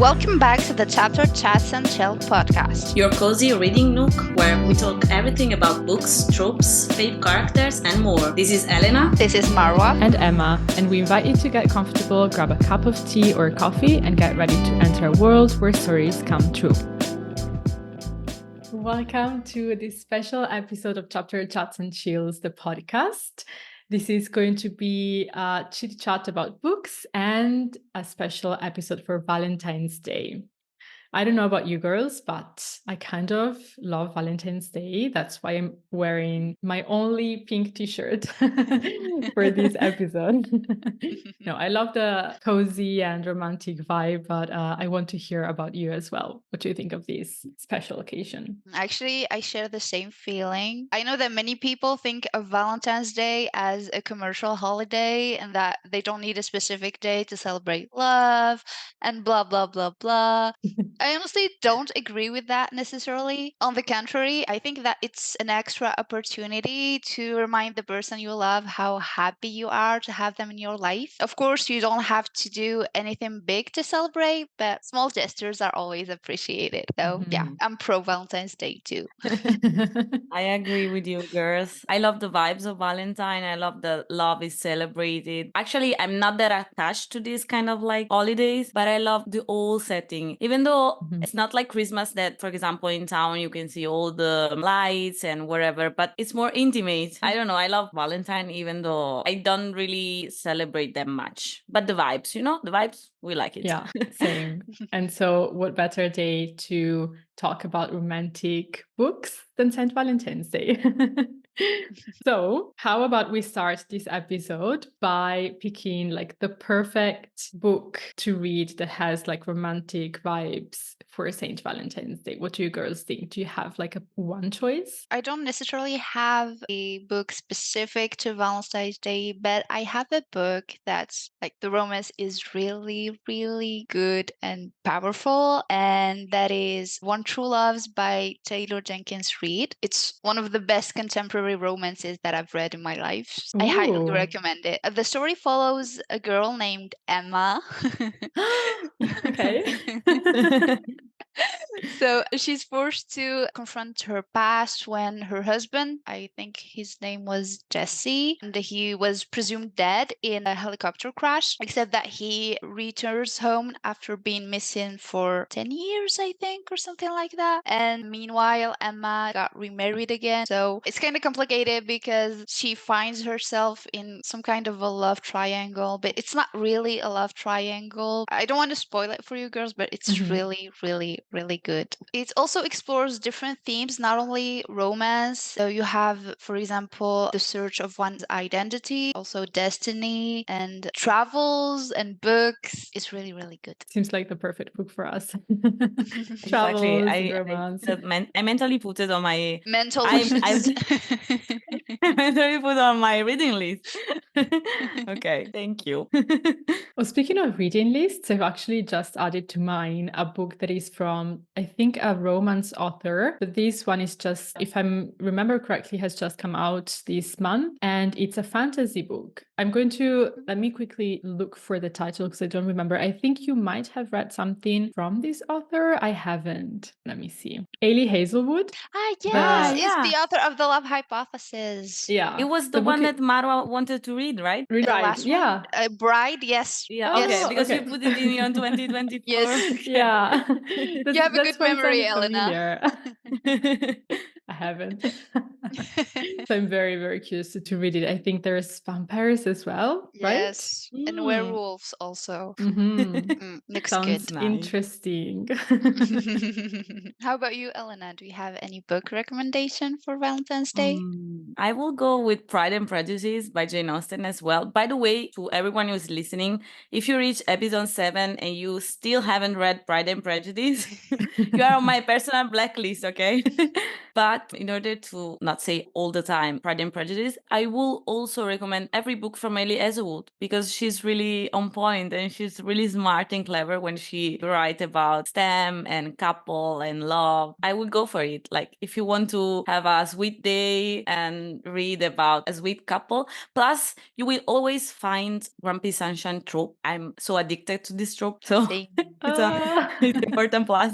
Welcome back to the Chapter Chats and Chill podcast. Your cozy reading nook where we talk everything about books, tropes, fave characters, and more. This is Elena. This is Marwa. And Emma. And we invite you to get comfortable, grab a cup of tea or coffee, and get ready to enter a world where stories come true. Welcome to this special episode of Chapter Chats and Chills, the podcast. This is going to be a chit chat about books and a special episode for Valentine's Day. I don't know about you girls, but I kind of love Valentine's Day. That's why I'm wearing my only pink t-shirt for this episode. No, I love the cozy and romantic vibe, but I want to hear about you as well. What do you think of this special occasion? Actually, I share the same feeling. I know that many people think of Valentine's Day as a commercial holiday and that they don't need a specific day to celebrate love and blah, blah, blah, blah. I honestly don't agree with that necessarily. On the contrary, I think that it's an extra opportunity to remind the person you love how happy you are to have them in your life. Of course, you don't have to do anything big to celebrate, but small gestures are always appreciated. So yeah, I'm pro Valentine's Day too. I agree with you, girls. I love the vibes of Valentine. I love that love is celebrated. Actually, I'm not that attached to this kind of like holidays, but I love the whole setting. Even though it's not like Christmas that, for example, in town you can see all the lights and whatever, but it's more intimate. I don't know. I love Valentine, even though I don't really celebrate them much. But the vibes, the vibes, we like it. Yeah, same. And so what better day to talk about romantic books than St. Valentine's Day? So how about we start this episode by picking like the perfect book to read that has like romantic vibes for St. Valentine's Day? What do you girls think? Do you have like one choice? I don't necessarily have a book specific to Valentine's Day, but I have a book that's like the romance is really, really good and powerful, and that is One True Loves by Taylor Jenkins Reid. It's one of the best contemporary romances that I've read in my life. I highly Ooh. recommend it. The story follows a girl named Emma. Okay. So she's forced to confront her past when her husband, I think his name was Jesse, and he was presumed dead in a helicopter crash, except that he returns home after being missing for 10 years, I think, or something like that. And meanwhile, Emma got remarried again. So it's kind of complicated because she finds herself in some kind of a love triangle, but it's not really a love triangle. I don't want to spoil it for you girls, but it's really, really, really good. It also explores different themes, not only romance. So you have, for example, the search of one's identity, also destiny and travels and books. It's really, really good. Seems like the perfect book for us. Exactly. Travels, romance. I mentally put it on my Mental I mentally put on my reading list. Okay, thank you. Well, speaking of reading lists, I've actually just added to mine a book that is from, I think, a romance author. But this one is just, if I remember correctly, has just come out this month, and it's a fantasy book. Let me quickly look for the title because I don't remember. I think you might have read something from this author. I haven't. Let me see. Hazelwood. Yes, yeah. it's the author of The Love Hypothesis. Yeah. It was the one that Marwa wanted to read, right? The last yeah. one? Bride, yes. Yeah, Yes. okay, because okay. you put it in your 2024. Yes. Okay. Yeah. You have a good memory, Elena. I haven't. So I'm very, very curious to read it. I think there's vampires as well, Yes, right? and werewolves also. Looks Sounds good. Nice. interesting. How about you, Elena? Do you have any book recommendation for Valentine's Day? I will go with Pride and Prejudice by Jane Austen as well. By the way, to everyone who's listening, if you reach episode 7 and you still haven't read Pride and Prejudice, you are on my personal blacklist, okay? But in order to not say all the time Pride and Prejudice, I will also recommend every book from Hazelwood because she's really on point and she's really smart and clever when she writes about STEM and couple and love. I would go for it. Like if you want to have a sweet day and read about a sweet couple, plus you will always find Grumpy Sunshine trope. I'm so addicted to this trope. So It's an important plus.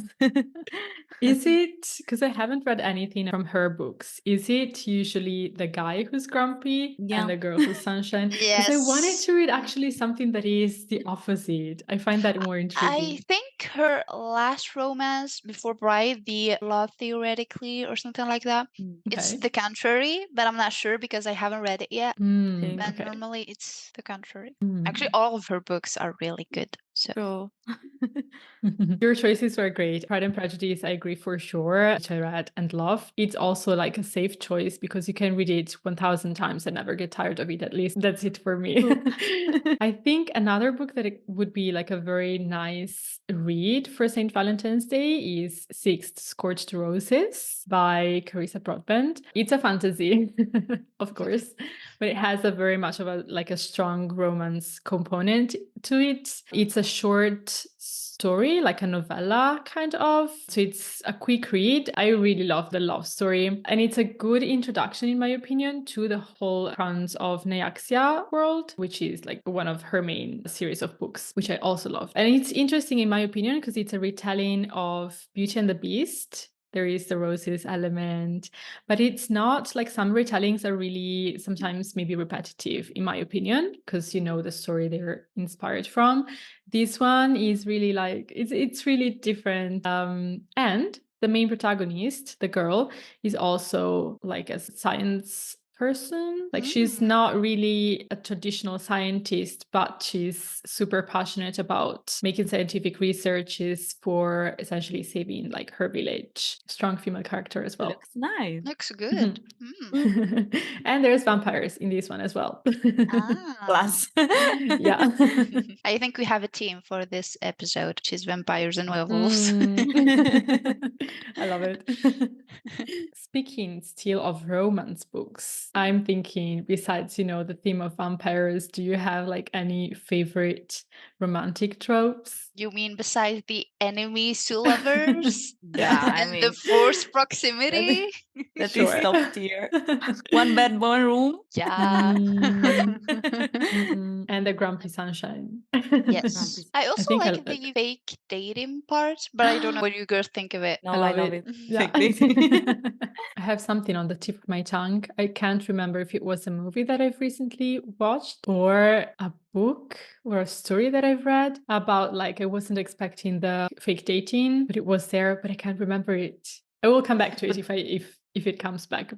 Is it, because I haven't read anything from her books, is it usually the guy who's grumpy Yeah. and the girl who's sunshine? Because I wanted Yes. to read actually something that is the opposite. I find that more I intriguing. think her last romance before Bride, the Love Theoretically or something like that, it's Okay. the contrary, but I'm not sure because I haven't read it yet. Same. But Okay. normally it's the contrary. Mm. Actually, all of her books are really good. So True. Your choices were great. Pride and Prejudice, I agree for sure, which I read and love. It's also like a safe choice because you can read it 1,000 times and never get tired of it. At least that's it for me. I think another book that it would be like a very nice read for St. Valentine's Day is Sixth Scorched Roses by Carissa Broadbent. It's a fantasy, of course, but it has a very much of a strong romance component to it. It's a short story, like a novella kind of. So it's a quick read. I really love the love story. And it's a good introduction, in my opinion, to the whole Crowns of Nyaxia world, which is like one of her main series of books, which I also love. And it's interesting, in my opinion, because it's a retelling of Beauty and the Beast. There is the roses element, but it's not like some retellings are really sometimes maybe repetitive, in my opinion, because you know the story they're inspired from. This one is really like it's really different. And the main protagonist, the girl, is also like a science person. Like she's not really a traditional scientist, but she's super passionate about making scientific researches for essentially saving like her village. Strong female character as well. Looks nice. looks good. And there's vampires in this one as well. Plus. Yeah. I think we have a team for this episode, which is vampires and werewolves. I love it. Speaking still of romance books, I'm thinking besides, you know, the theme of vampires, do you have like any favorite romantic tropes? You mean besides the enemies to lovers Yeah, I and mean, the forced proximity? that is Sure. top tier. One bed, one room. Yeah. And the grumpy sunshine. Yes. I also think like the fake dating part, but I don't know what you girls think of it. No, I I love love it. it. Yeah. Fake dating. I have something on the tip of my tongue. I can't remember if it was a movie that I've recently watched or a book or a story that I've read about like I wasn't expecting the fake dating, but it was there, but I can't remember it. I will come back to it if it comes back.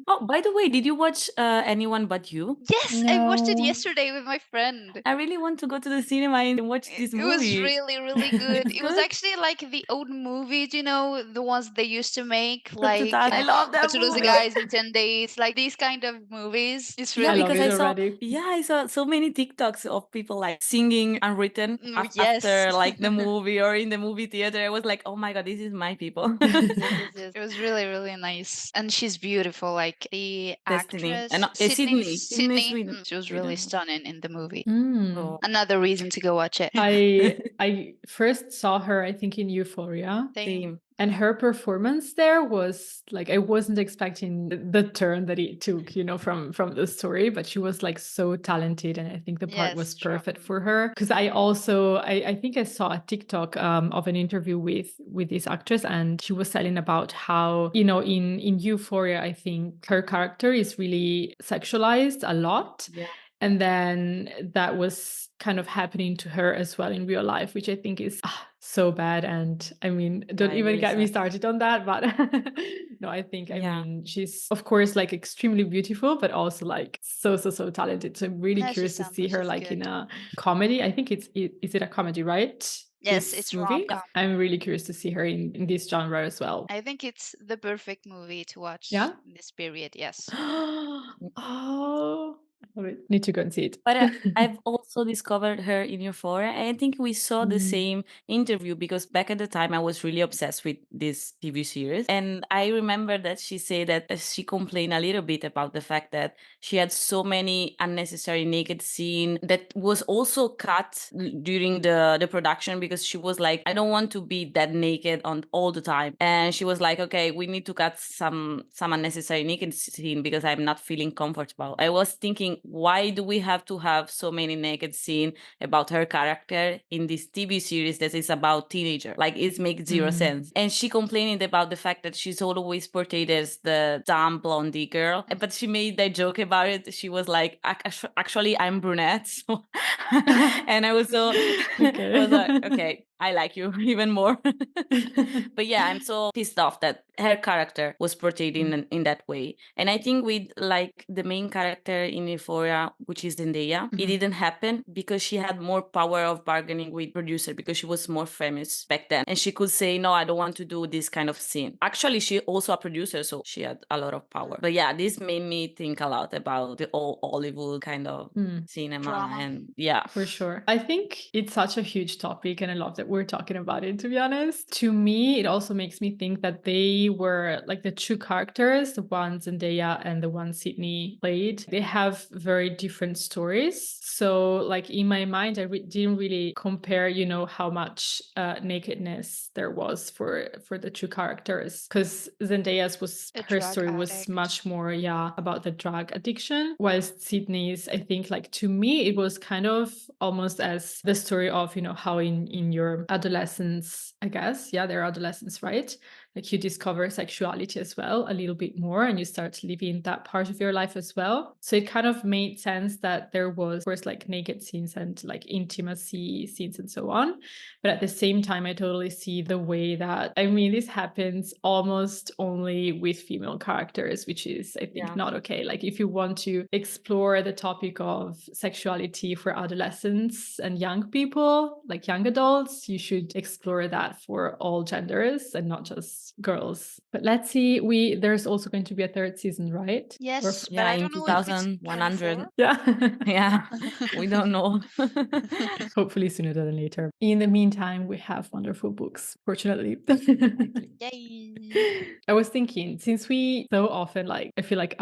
Oh, by the way, did you watch Anyone But You? Yes, I watched it No. yesterday with my friend. I really want to go to the cinema and watch this It was movie. really, really good. It's It was good? actually like the old movies, you know, the ones they used to make, to like touch. I love that How to Lose a movie. Guys in 10 Days, like these kind of movies. It's Yeah, I really love because it good. already. I saw so many TikToks of people like singing unwritten Yes. after like the movie or in the movie theater. I was like, oh my god, this is my people. Yes. It was really, really nice. And she's beautiful. Like the Destiny. actress, Sydney. Sydney Sydney, Sweden. she was really stunning in the movie. Mm. Another reason to go watch it. I first saw her, I think, in Euphoria. Same. And her performance there was like I wasn't expecting the turn that it took, you know, from the story, but she was like so talented, and I think the part was Yes, true. perfect for her. Because I think I saw a TikTok of an interview with this actress, and she was telling about how, you know, in Euphoria, I think her character is really sexualized a lot. Yeah. And then that was kind of happening to her as well in real life, which I think is so bad. And I mean, don't Yeah, it even really get me sucks. started on that. But no, I think, I Yeah. mean, she's, of course, like extremely beautiful, but also like so talented. So I'm really Yeah, curious to she's see her she's like in good. a comedy. I think is it a comedy, right? Yes, This it's movie. rom-com. I'm really curious to see her in this genre as well. I think it's the perfect movie to watch Yeah? in this period. Yes. Oh, I love it. Need to go and see it. But I've also discovered her in Euphoria. And I think we saw the same interview because back at the time I was really obsessed with this TV series. And I remember that she said that she complained a little bit about the fact that she had so many unnecessary naked scene that was also cut during the production because she was like, I don't want to be that naked on all the time. And she was like, okay, we need to cut some unnecessary naked scene because I'm not feeling comfortable. I was thinking thinking, why do we have to have so many naked scenes about her character in this TV series that is about teenager? Like, it makes zero sense. And she complaining about the fact that she's always portrayed as the dumb blondie girl, but she made that joke about it. She was like, actually, I'm brunette. So and I was so, I was like, okay, I like you even more. But yeah, I'm so pissed off that her character was portrayed in that way. And I think with like the main character in Euphoria, which is Zendaya, it didn't happen because she had more power of bargaining with producer, because she was more famous back then. And she could say, no, I don't want to do this kind of scene. Actually, she also a producer, so she had a lot of power. But yeah, this made me think a lot about the old Hollywood kind of cinema. Drama. And yeah. For sure. I think it's such a huge topic, and I love that we're talking about it, to be honest. To me, it also makes me think that they were like the two characters, the one Zendaya and the one Sydney played, they have very different stories. So like in my mind, I didn't really compare, you know, how much nakedness there was for the two characters, because Zendaya's was, her story was much more, about the drug addiction, whilst Sydney's, I think, like, to me, it was kind of almost as the story of, you know, how in your adolescence, I guess, they're adolescents, right? Like, you discover sexuality as well a little bit more, and you start living that part of your life as well. So it kind of made sense that there was, of course, like naked scenes and like intimacy scenes and so on. But at the same time, I totally see the way that, I mean, this happens almost only with female characters, which is, I think, not okay. Like, if you want to explore the topic of sexuality for adolescents and young people, like young adults, you should explore that for all genders and not just girls. But let's see, there's also going to be a third season, right? Yes, but I in don't know if it's 2100. Yeah. We don't know. Hopefully sooner than later. In the meantime, we have wonderful books, fortunately. Yay. I was thinking, since we so often, like, I feel like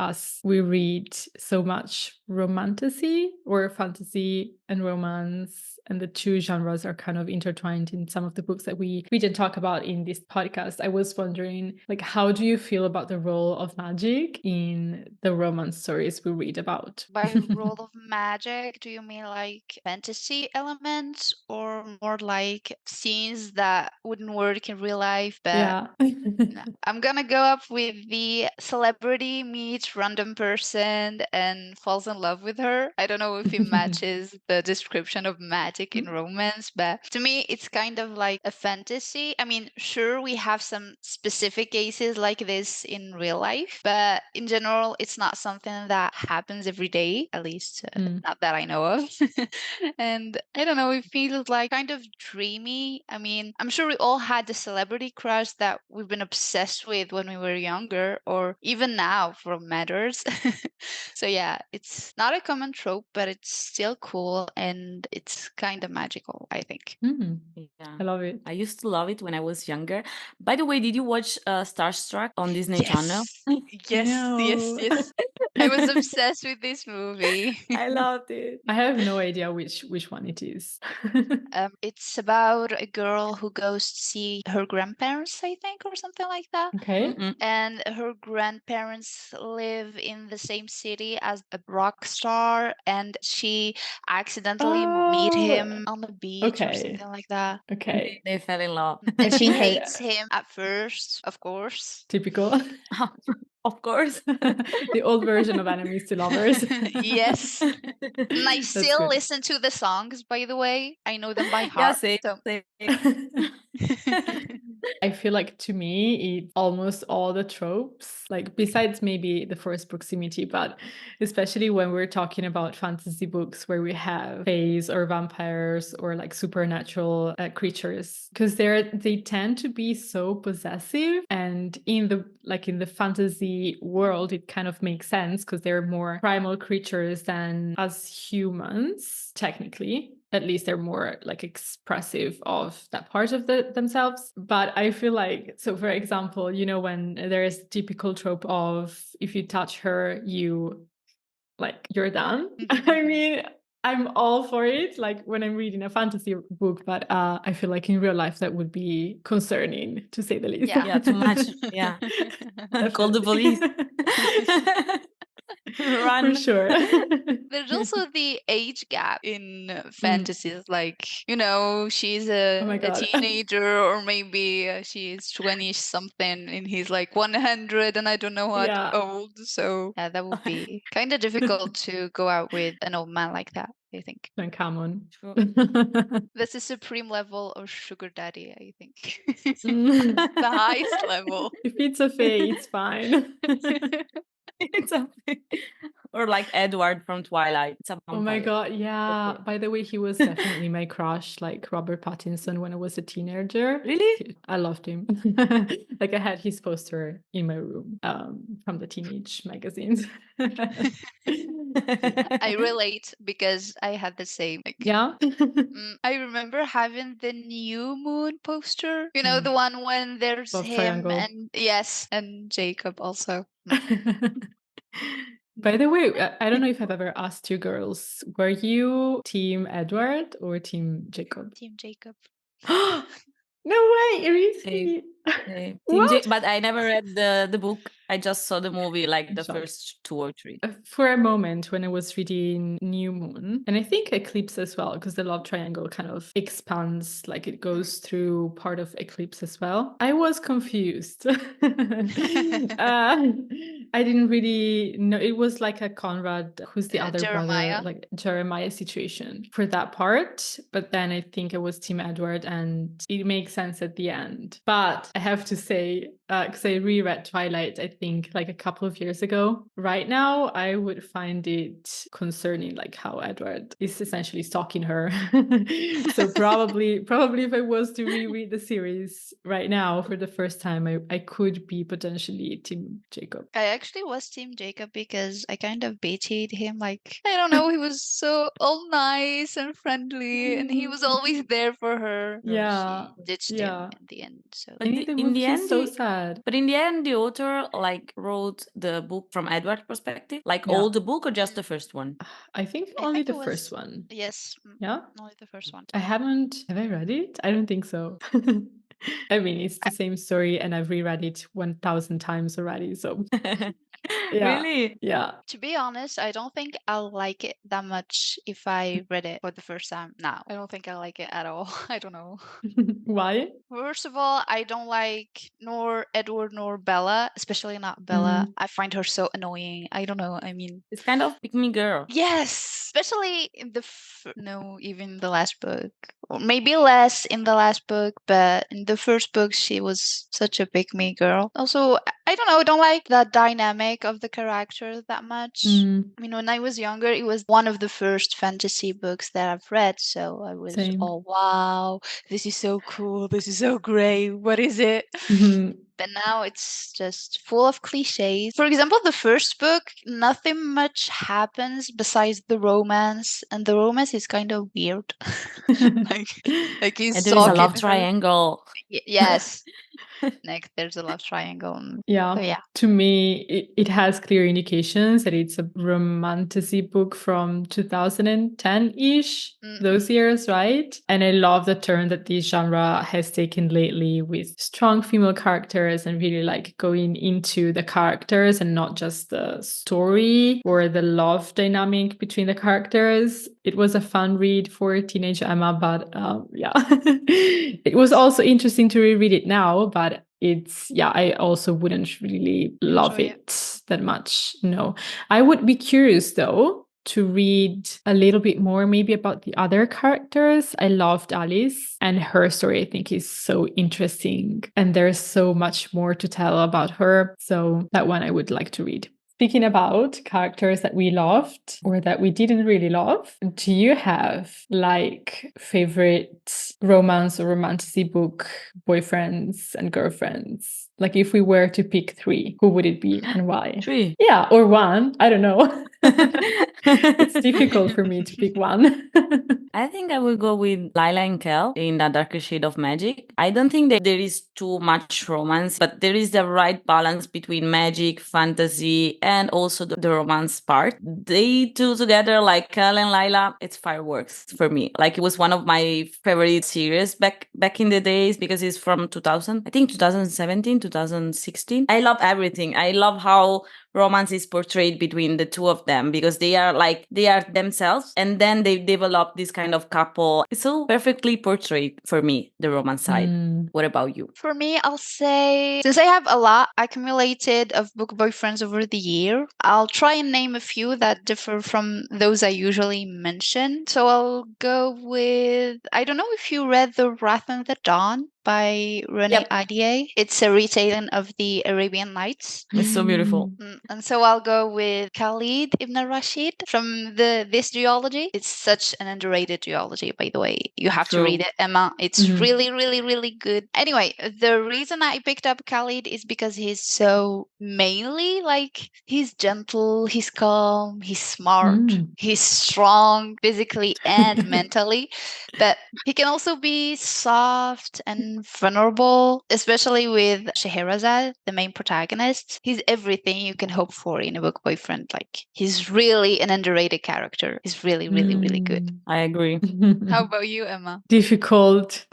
we read so much romantasy or fantasy and romance, and the two genres are kind of intertwined in some of the books that we read and talk about in this podcast. I was wondering, like, how do you feel about the role of magic in the romance stories we read about? By role of magic, do you mean like fantasy elements or more like scenes that wouldn't work in real life? But no. I'm gonna go up with the celebrity meets random person and falls in love with her. I don't know if it matches the description of magic in romance, but to me, it's kind of like a fantasy. I mean, sure, we have some specific cases like this in real life, but in general, it's not something that happens every day, at least not that I know of. And I don't know, it feels like kind of dreamy. I mean, I'm sure we all had the celebrity crush that we've been obsessed with when we were younger, or even now for matters. So yeah, it's not a common trope, but it's still cool and it's kind of magical, I think. I love it. I used to love it when I was younger. By the way, did you watch Starstruck on Disney Channel? Yes. I was obsessed with this movie. I loved it. I have no idea which one it is. It's about a girl who goes to see her grandparents, I think, or something like that. Okay. And her grandparents live in the same city as a rock star, and she accidentally meet him on the beach or something like that. Okay. They fell in love. And she hates him at first, of course. Typical. Of course. The old version of enemies to lovers. Yes. And I still listen to the songs, by the way. I know them by heart. Same. I feel like, to me, it's almost all the tropes, like, besides maybe the first proximity, but especially when we're talking about fantasy books where we have fays or vampires or like supernatural creatures, because they tend to be so possessive, and in the fantasy world it kind of makes sense because they're more primal creatures than us humans, technically. At least they're more like expressive of that part of themselves. But I feel like, so for example, you know, when there's a typical trope of if you touch her, you're done. I mean, I'm all for it, like when I'm reading a fantasy book, but I feel like in real life that would be concerning, to say the least. Yeah, too much. Yeah. Call the police. Run. For sure. There's also the age gap in fantasies. Like, she's Oh my a God. teenager, or maybe she's 20 something and he's like 100 and I don't know what Yeah. old. So, yeah, that would be kind of difficult to go out with an old man like that, I think. Then come on. Sure. That's the supreme level of sugar daddy, I think. Mm. The highest level. If it's a fae, it's fine. It's a or like Edward from Twilight. It's a Oh my vampire. God, yeah. Okay. By the way, he was definitely my crush, like Robert Pattinson when I was a teenager. Really? I loved him. Like I had his poster in my room from the teenage magazines. I relate because I had the same. Like, Yeah. I remember having the new moon poster. Mm. The one when there's Love him triangle. and yes, and Jacob also. By the way, I don't know if I've ever asked you girls, were you team Edward or team Jacob? Team Jacob. No way, really? What? But I never read the book. I just saw the movie, like the Shocked. first 2 or 3. For a moment when I was reading New Moon, and I think Eclipse as well, because the love triangle kind of expands, like it goes through part of Eclipse as well. I was confused. I didn't really know. It was like a Conrad, who's the other Jeremiah. brother, like Jeremiah situation for that part. But then I think it was Team Edward, and it makes sense at the end. But I have to say, because I reread Twilight, I think like a couple of years ago. Right now, I would find it concerning, like how Edward is essentially stalking her. So probably if I was to reread the series right now for the first time, I could be potentially Team Jacob. I actually was Team Jacob because I kind of betrayed him. Like, I don't know, he was so all nice and friendly, and he was always there for her. Yeah, She ditched yeah. him in the end. So And in the movie, he's so sad. But in the end, the author like wrote the book from Edward's perspective, like Yeah. all the book or just the first one. I think I only think the it first was- one. yes, Yeah. only the first one. Have I read it? I don't think so. I mean, it's the same story and I've reread it 1,000 times already. So yeah. Really? Yeah. To be honest, I don't think I'll like it that much if I read it for the first time now. I don't think I like it at all. I don't know. Why? First of all, I don't like nor Edward nor Bella, especially not Bella. I find her so annoying. I don't know. I mean, It's kind of pick me girl. yes, especially in the no, even the last book, or maybe less in the last book, but in the first book she was such a pick me girl. Also, I don't know, I don't like the dynamic of the character that much. I mean, when I was younger, it was one of the first fantasy books that I've read, so I was Same. all wow, this is so cool, this is so great. What is it? But now it's just full of cliches. For example, the first book, nothing much happens besides the romance, and the romance is kind of weird. like he's And there is a love her. triangle. Yes. Like there's a love triangle. Yeah. So, yeah. To me, it has clear indications that it's a romantasy book from 2010-ish, those years, right? And I love the turn that this genre has taken lately with strong female characters and really like going into the characters and not just the story or the love dynamic between the characters. It was a fun read for teenage Emma, but yeah, it was also interesting to reread it now, but I also wouldn't really love it that much. No, I would be curious though to read a little bit more maybe about the other characters. I loved Alice, and her story I think is so interesting, and there's so much more to tell about her. So that one I would like to read. Speaking about characters that we loved or that we didn't really love, do you have like favorite romance or romantasy book boyfriends and girlfriends? Like if we were to pick 3, who would it be and why? 3. Yeah, or 1. I don't know. It's difficult for me to pick one. I think I will go with Lila and Kel in The Darker Shade of Magic. I don't think that there is too much romance, but there is the right balance between magic, fantasy, and also the romance part. They two together, like Kel and Lila, it's fireworks for me. Like it was one of my favorite series back in the days because it's from 2000, I think 2017, 2016. I love everything. I love how romance is portrayed between the two of them, because they are themselves, and then they develop this kind of couple. It's so perfectly portrayed for me, the romance side. What about you? For me, I'll say, since I have a lot accumulated of book boyfriends over the year, I'll try and name a few that differ from those I usually mention. So I'll go with, I don't know if you read The Wrath of the Dawn by Renée Yep. Ahdieh. It's a retelling of the Arabian Nights. It's so beautiful. And so I'll go with Khalid Ibn Rashid from this duology. It's such an underrated duology, by the way. You have to read True. it, Emma. It's really, really, really good. Anyway, the reason I picked up Khalid is because he's so mainly like, he's gentle, he's calm, he's smart, he's strong physically and mentally, but he can also be soft and vulnerable, especially with Scheherazade, the main protagonist. He's everything you can hope for in a book boyfriend. Like, he's really an underrated character. He's really, really, really good. I agree. How about you, Emma? Difficult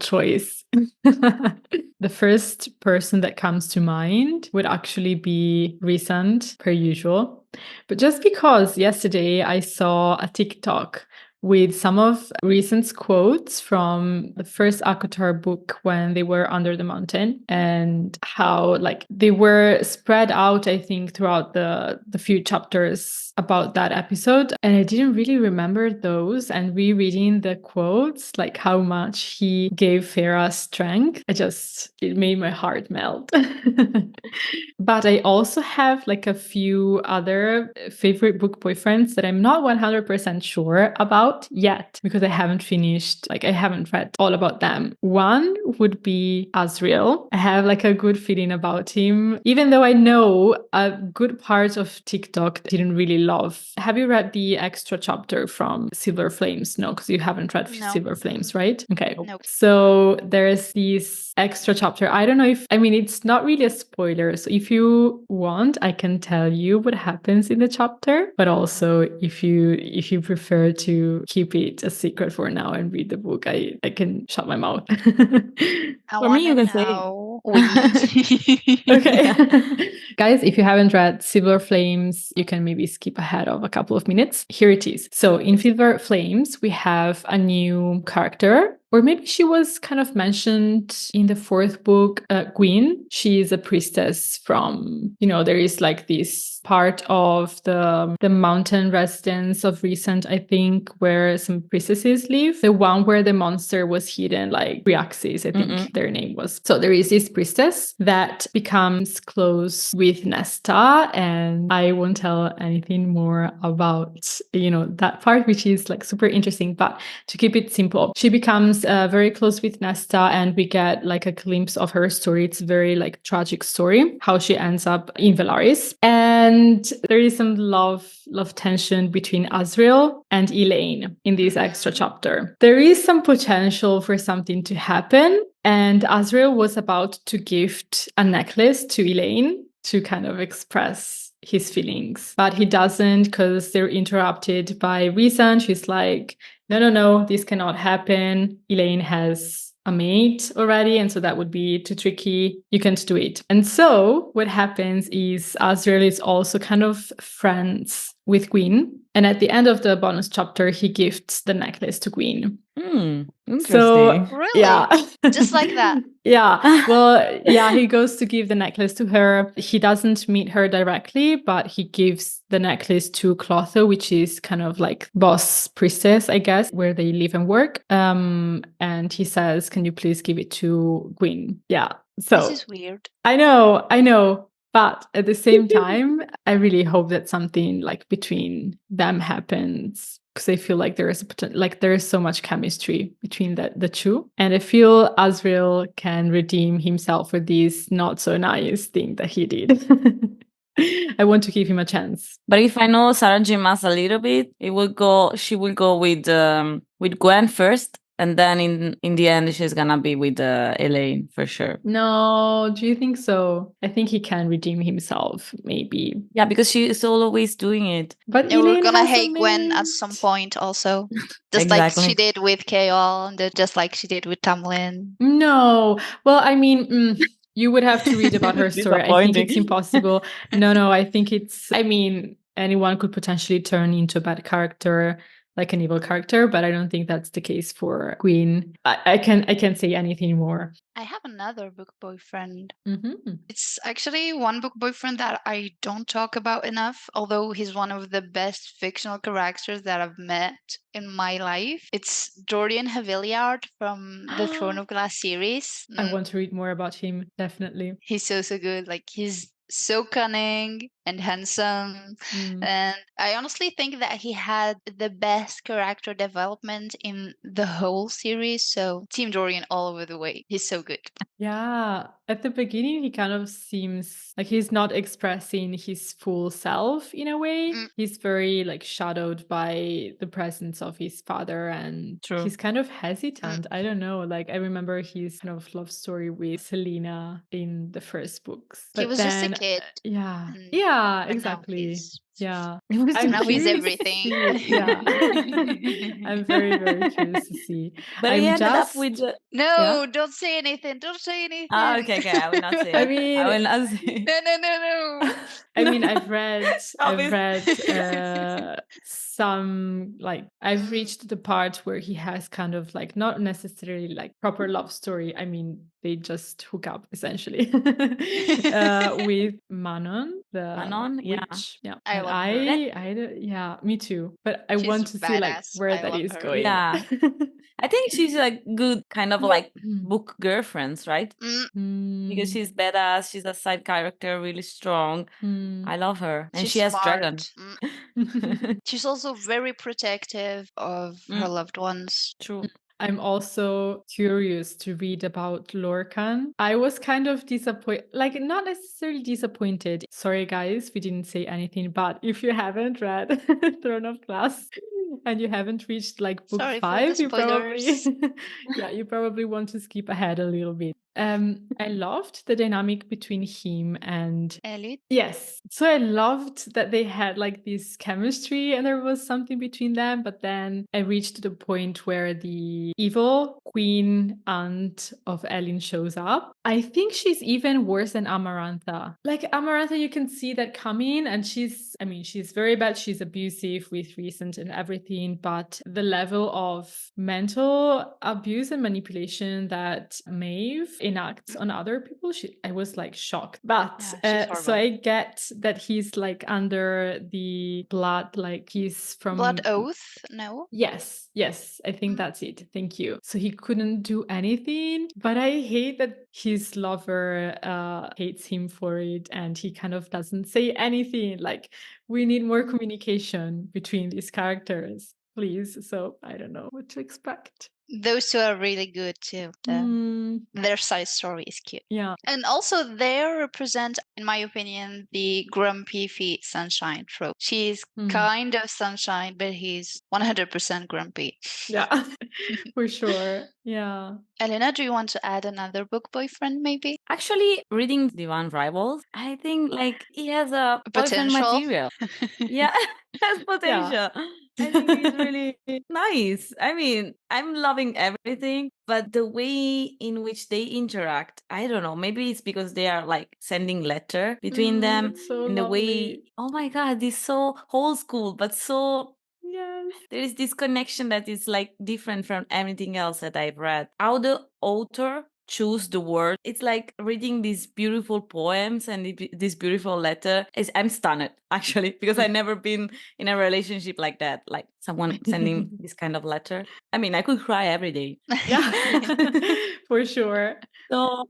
choice. The first person that comes to mind would actually be recent, per usual. But just because yesterday I saw a TikTok with some of Recent's quotes from the first ACOTAR book when they were under the mountain, and how like they were spread out, I think, throughout the few chapters about that episode. And I didn't really remember those, and rereading the quotes, like how much he gave Farah strength, it made my heart melt. But I also have like a few other favorite book boyfriends that I'm not 100% sure about yet, because I haven't read all about them. One would be Asriel. I have like a good feeling about him, even though I know a good part of TikTok didn't really love. Have you read the extra chapter from Silver Flames? No, because you haven't read Silver Flames, right? Okay. Nope. So there's this extra chapter. I don't know it's not really a spoiler. So if you want, I can tell you what happens in the chapter, but also if you prefer to keep it a secret for now and read the book, I can shut my mouth. For me, you can say. Okay. Guys, if you haven't read Silver Flames, you can maybe skip ahead of a couple of minutes. Here it is. So in Silver Flames, we have a new character, or maybe she was kind of mentioned in the fourth book, Gwyn. She is a priestess from, there is like this part of the mountain residence of Recent, I think, where some priestesses live. The one where the monster was hidden, like Briaxis, I think their name was. So there is this priestess that becomes close with Nesta, and I won't tell anything more about, that part, which is like super interesting. But to keep it simple, she becomes very close with Nesta, and we get like a glimpse of her story. It's a very like tragic story, how she ends up in Velaris. And there is some love tension between Asriel and Elaine in this extra chapter. There is some potential for something to happen, and Asriel was about to gift a necklace to Elaine to kind of express his feelings, but he doesn't, because they're interrupted by Reason. She's like, no, this cannot happen. Elaine has a mate already, and so that would be too tricky. You can't do it. And so what happens is Asriel is also kind of friends with Gwyn, and at the end of the bonus chapter, he gifts the necklace to Gwyn. Interesting. So, really? Yeah. Just like that? Yeah. Well, yeah, he goes to give the necklace to her. He doesn't meet her directly, but he gives the necklace to Clotho, which is kind of like boss priestess, I guess, where they live and work. And he says, can you please give it to Gwyn? Yeah. So this is weird. I know. But at the same time, I really hope that something like between them happens, because I feel like there is so much chemistry between the two. And I feel Asriel can redeem himself for this not so nice thing that he did. I want to give him a chance. But if I know Sarah J. Maas a little bit, she will go with Gwen first, and then in the end she's gonna be with Elaine for sure. No, do you think so? I think he can redeem himself, maybe. Yeah, because she's always doing it. But we're gonna hate Gwen at some point also. Just Exactly. like she did with Kaol, and just like she did with Tamlin. No. Well, I mean, You would have to read about her story. I think it's Disappointing. impossible. No, I think I mean, anyone could potentially turn into a bad character, like an evil character, but I don't think that's the case for Queen. I can't say anything more. I have another book boyfriend. Mm-hmm. It's actually one book boyfriend that I don't talk about enough, although he's one of the best fictional characters that I've met in my life. It's Dorian Havillard from the Throne of Glass series. I want to read more about him, definitely. He's so good. Like, he's so cunning and handsome. And I honestly think that he had the best character development in the whole series. So Team Dorian all over the way. He's so good. Yeah, at the beginning, he kind of seems like he's not expressing his full self in a way. He's very like shadowed by the presence of his father, and True. he's kind of hesitant. I don't know. Like, I remember his kind of love story with Selena in the first books. He But was just a then, kid. yeah, and yeah, now exactly. he's- Yeah. I'm Now he's curious to everything. see. Yeah. I'm very, very curious to see. But he I'm ended up just with the... No, Yeah. don't say anything. Don't say anything. Ah, okay, I will not say. I I mean, will not say. No. I No. mean, I've read Stop some, like, I've reached the part where he has kind of like not necessarily like proper love story. I mean, they just hook up essentially with Manon, the Manon, yeah. witch. Yeah, I and love her. yeah, me too. But I She's want to see like badass. where I that love is her. going. Yeah. I think she's a good kind of like book girlfriends, right? Because she's badass, she's a side character, really strong. I love her. And She's she has smart. dragon. She's also very protective of her loved ones. True. I'm also curious to read about Lorcan. I was kind of disappointed, like not necessarily disappointed. Sorry, guys, we didn't say anything, but if you haven't read Throne of Glass and you haven't reached like book Sorry for 5, the you probably spoilers. you probably want to skip ahead a little bit. I loved the dynamic between him and Elite. Yes. So I loved that they had like this chemistry and there was something between them. But then I reached the point where the evil queen aunt of Ellen shows up. I think she's even worse than Amarantha. Like Amarantha, you can see that coming, and she's very bad. She's abusive with reason and everything. But the level of mental abuse and manipulation that Maeve enacts on other people, I was like shocked. But so I get that he's like under the blood, like he's from Blood Oath? No. Yes, I think that's it. Thank you. So he couldn't do anything, but I hate that his lover hates him for it, and he kind of doesn't say anything. Like, we need more communication between these characters, please. So I don't know what to expect. Those two are really good too. Their side story is cute. Yeah. And also they represent, in my opinion, the grumpy feet sunshine trope. She's kind of sunshine, but he's 100% grumpy. Yeah, for sure. Yeah. Elena, do you want to add another book boyfriend maybe? Actually, reading Divine Rivals, I think like he has a boyfriend Potential. material. Yeah, has potential. I think he's really nice. I mean, I'm loving everything, but the way in which they interact, I don't know. Maybe it's because they are like sending letter between them, It's so and the way, lovely. oh my God, this so old school, but so Yes. there is this connection that is like different from everything else that I've read. How the author choose the word, it's like reading these beautiful poems and this beautiful letter. I'm stunned actually, because I've never been in a relationship like that, like someone sending this kind of letter. I mean, I could cry every day. Yeah, for sure. So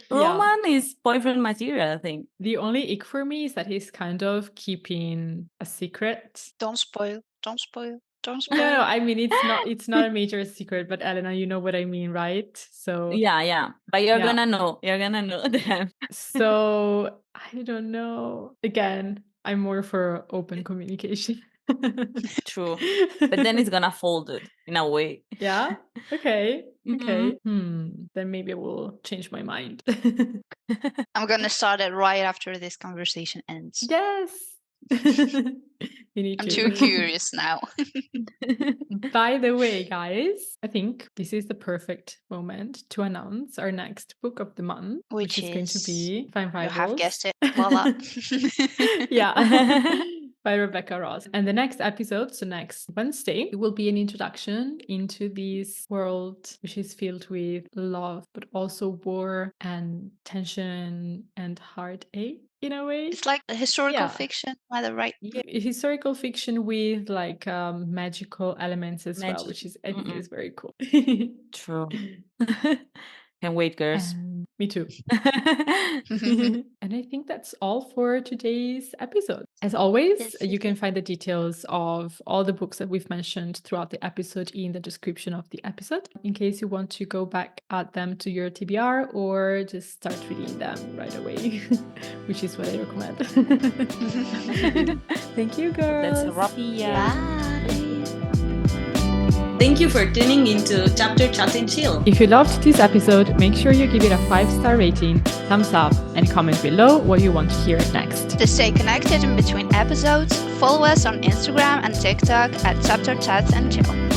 Roman is boyfriend material, I think. The only ick for me is that he's kind of keeping a secret. Don't spoil. Don't spoil. Don't spoil. No, I mean it's not a major secret, but Elena, you know what I mean, right? So yeah. But you're gonna know. You're gonna know then. So I don't know. Again, I'm more for open communication. True. But then it's gonna fold it in a way. Yeah. Okay. Okay. Then maybe I will change my mind. I'm gonna start it right after this conversation ends. Yes. You need I'm to. too curious now. By the way, guys, I think this is the perfect moment to announce our next book of the month, which is going to be Fine You have Rivals. guessed it. Voila. Yeah. By Rebecca Ross. And the next episode, so next Wednesday, it will be an introduction into this world which is filled with love, but also war and tension and heartache in a way. It's like a historical Yeah. fiction, am I right? Yeah, historical fiction with like magical elements as well, Magic. which is I think is very cool. True. Can't wait, girls. Me too. And I think that's all for today's episode. As always, Yes, you yes, can find the details of all the books that we've mentioned throughout the episode in the description of the episode, in case you want to go back at them to your TBR or just start reading them right away, which is what I recommend. Thank you, girls. That's a wrap. Bye. Thank you for tuning into Chapter Chat and Chill. If you loved this episode, make sure you give it a 5-star rating, thumbs up, and comment below what you want to hear next. To stay connected in between episodes, follow us on Instagram and TikTok at Chapter Chats and Chill.